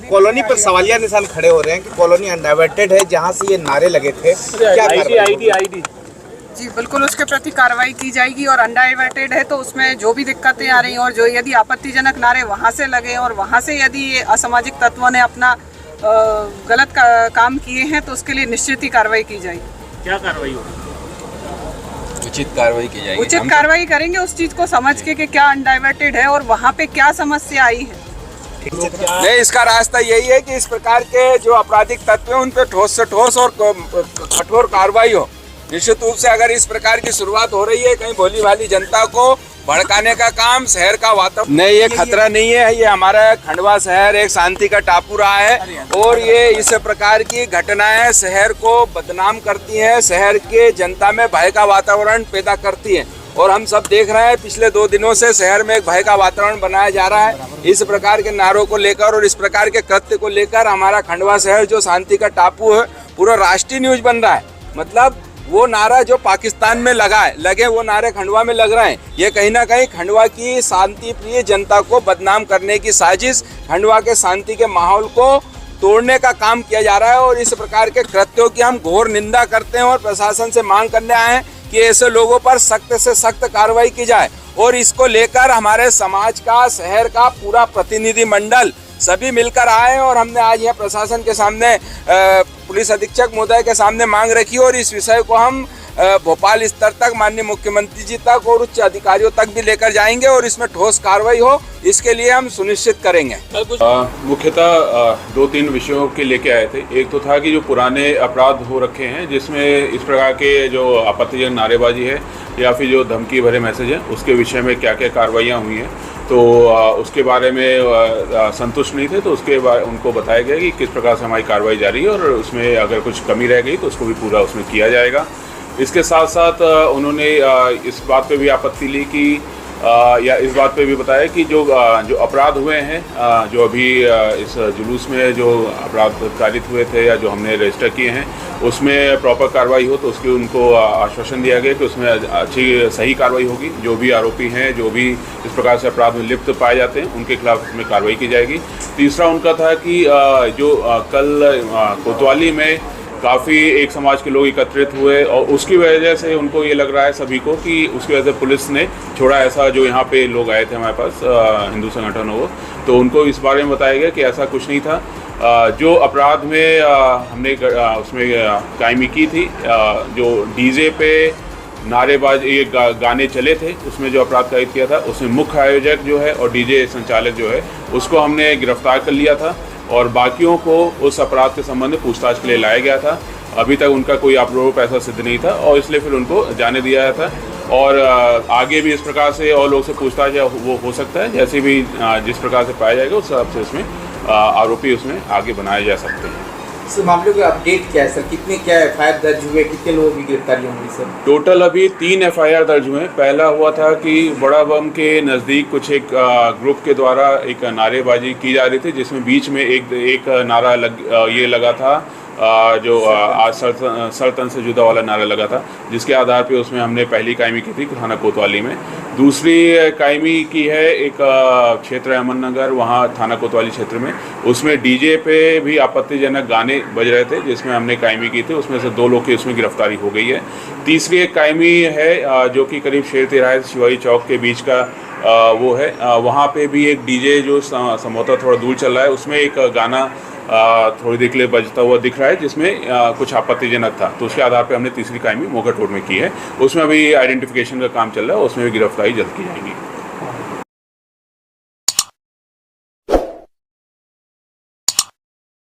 Colony पर सवालिया निशान खड़े हो रहे हैं कि कॉलोनी अनडाइवर्टेड है, जहां से ये नारे लगे थे, क्या आईडी जी बिल्कुल उसके प्रति कार्रवाई की जाएगी। और अनडाइवर्टेड है तो उसमें जो भी दिक्कतें आ रही हैं और जो यदि आपत्तिजनक नारे वहाँ से लगे और वहाँ से यदि ये असामाजिक तत्वों ने अपना गलत काम किए हैं तो उसके लिए निश्चित ही कार्रवाई की जाएगी। क्या कार्रवाई होगी? उचित कार्रवाई की जाएगी। उचित कार्रवाई करेंगे उस चीज़ को समझ के कि क्या अनडाइवर्टेड है और वहाँ पे क्या समस्या आई है। नहीं, इसका रास्ता यही है कि इस प्रकार के जो आपराधिक तत्व हैं उन पर ठोस से ठोस और कठोर कार्रवाई हो। निश्चित रूप से अगर इस प्रकार की शुरुआत हो रही है कहीं भोली भाली जनता को भड़काने का काम, शहर का वातावरण नहीं, ये खतरा नहीं है। ये हमारा खंडवा शहर एक शांति का टापू रहा है और ये इस प्रकार की घटनाएं शहर को बदनाम करती हैं, शहर के जनता में भय का वातावरण पैदा करती हैं। और हम सब देख रहे हैं पिछले 2 दिनों से शहर में एक भय का वातावरण बनाया जा रहा है। इस प्रकार के नारों को लेकर और इस प्रकार के कृत्य को लेकर हमारा खंडवा शहर जो शांति का टापू है पूरा राष्ट्रीय न्यूज बन रहा है। मतलब वो नारा जो पाकिस्तान में लगे वो नारे खंडवा में लग रहे हैं। ये कहीं ना कहीं खंडवा की शांति प्रिय जनता को बदनाम करने की साजिश, खंडवा के शांति के माहौल को तोड़ने का काम किया जा रहा है। और इस प्रकार के कृत्यों की हम घोर निंदा करते हैं और प्रशासन से मांग करने आए हैं कि ऐसे लोगों पर सख्त से सख्त कार्रवाई की जाए। और इसको लेकर हमारे समाज का, शहर का पूरा प्रतिनिधि मंडल सभी मिलकर आए और हमने आज यहाँ प्रशासन के सामने, पुलिस अधीक्षक महोदय के सामने मांग रखी और इस विषय को हम भोपाल स्तर तक माननीय मुख्यमंत्री जी तक और उच्च अधिकारियों तक भी लेकर जाएंगे और इसमें ठोस कार्रवाई हो इसके लिए हम सुनिश्चित करेंगे। मुख्यतः 2-3 विषयों के लेके आए थे। एक तो था कि जो पुराने अपराध हो रखे हैं जिसमें इस प्रकार के जो आपत्तिजनक नारेबाजी है या फिर जो धमकी भरे मैसेज हैं उसके विषय में क्या क्या कार्रवाइयाँ हुई हैं, तो उसके बारे में संतुष्ट नहीं थे। तो उसके बारे उनको बताया गया कि किस प्रकार से हमारी कार्रवाई जारी है और उसमें अगर कुछ कमी रह गई तो उसको भी पूरा उसमें किया जाएगा। इसके साथ साथ उन्होंने इस बात पे भी आपत्ति ली कि या इस बात पे भी बताया कि जो अपराध हुए हैं, जो अभी इस जुलूस में जो अपराध कारित हुए थे या जो हमने रजिस्टर किए हैं उसमें प्रॉपर कार्रवाई हो, तो उसकी उनको आश्वासन दिया गया कि उसमें अच्छी सही कार्रवाई होगी। जो भी आरोपी हैं, जो भी इस प्रकार से अपराध में लिप्त पाए जाते हैं उनके खिलाफ उसमें कार्रवाई की जाएगी। तीसरा उनका था कि जो कल कोतवाली में काफ़ी एक समाज के लोग एकत्रित हुए और उसकी वजह से उनको ये लग रहा है सभी को कि उसकी वजह से पुलिस ने छोड़ा, ऐसा जो यहाँ पे लोग आए थे हमारे पास हिंदू संगठन हो, तो उनको इस बारे में बताया गया कि ऐसा कुछ नहीं था। जो अपराध में हमने उसमें कायमी की थी, जो डीजे पे नारेबाजी गाने चले थे उसमें जो अपराध कायद किया था उसमें मुख्य आयोजक जो है और डीजे संचालक जो है उसको हमने गिरफ्तार कर लिया था और बाकियों को उस अपराध के संबंध में पूछताछ के लिए लाया गया था। अभी तक उनका कोई आरोप ऐसा सिद्ध नहीं था और इसलिए फिर उनको जाने दिया था। और आगे भी इस प्रकार से और लोग से पूछताछ वो हो सकता है, जैसे भी जिस प्रकार से पाया जाएगा उस हिसाब से उसमें आरोपी उसमें आगे बनाए जा सकते हैं। इस मामले का अपडेट क्या है सर? कितने क्या एफआईआर दर्ज हुए, कितने लोगों की गिरफ्तारी होंगी सर? टोटल अभी 3 एफआईआर दर्ज हुए। पहला हुआ था कि बड़ा बम के नज़दीक कुछ एक ग्रुप के द्वारा एक नारेबाजी की जा रही थी जिसमें बीच में एक नारा ये लगा था जो आज सल्तन से जुदा वाला नारा लगा था, जिसके आधार पे उसमें हमने पहली कायमी की थी थाना कोतवाली में। दूसरी कायमी की है एक क्षेत्र अमन नगर, वहाँ थाना कोतवाली क्षेत्र में, उसमें डीजे पे भी आपत्तिजनक गाने बज रहे थे जिसमें हमने कायमी की थी। उसमें से 2 लोग की उसमें गिरफ्तारी हो गई है। तीसरी एक कायमी है जो कि करीब शेर तिराहे से शिवाजी चौक के बीच का वो है, वहाँ पे भी एक डीजे जो संभवतः थोड़ा दूर चल रहा है उसमें एक गाना थोड़ी देर के लिए बजता हुआ दिख रहा है जिसमें कुछ आपत्तिजनक था, तो उसके आधार पे हमने तीसरी कायमी मोगा रोड में की है। उसमें अभी आइडेंटिफिकेशन का काम चल रहा है, उसमें भी गिरफ्तारी जल्द की जाएगी।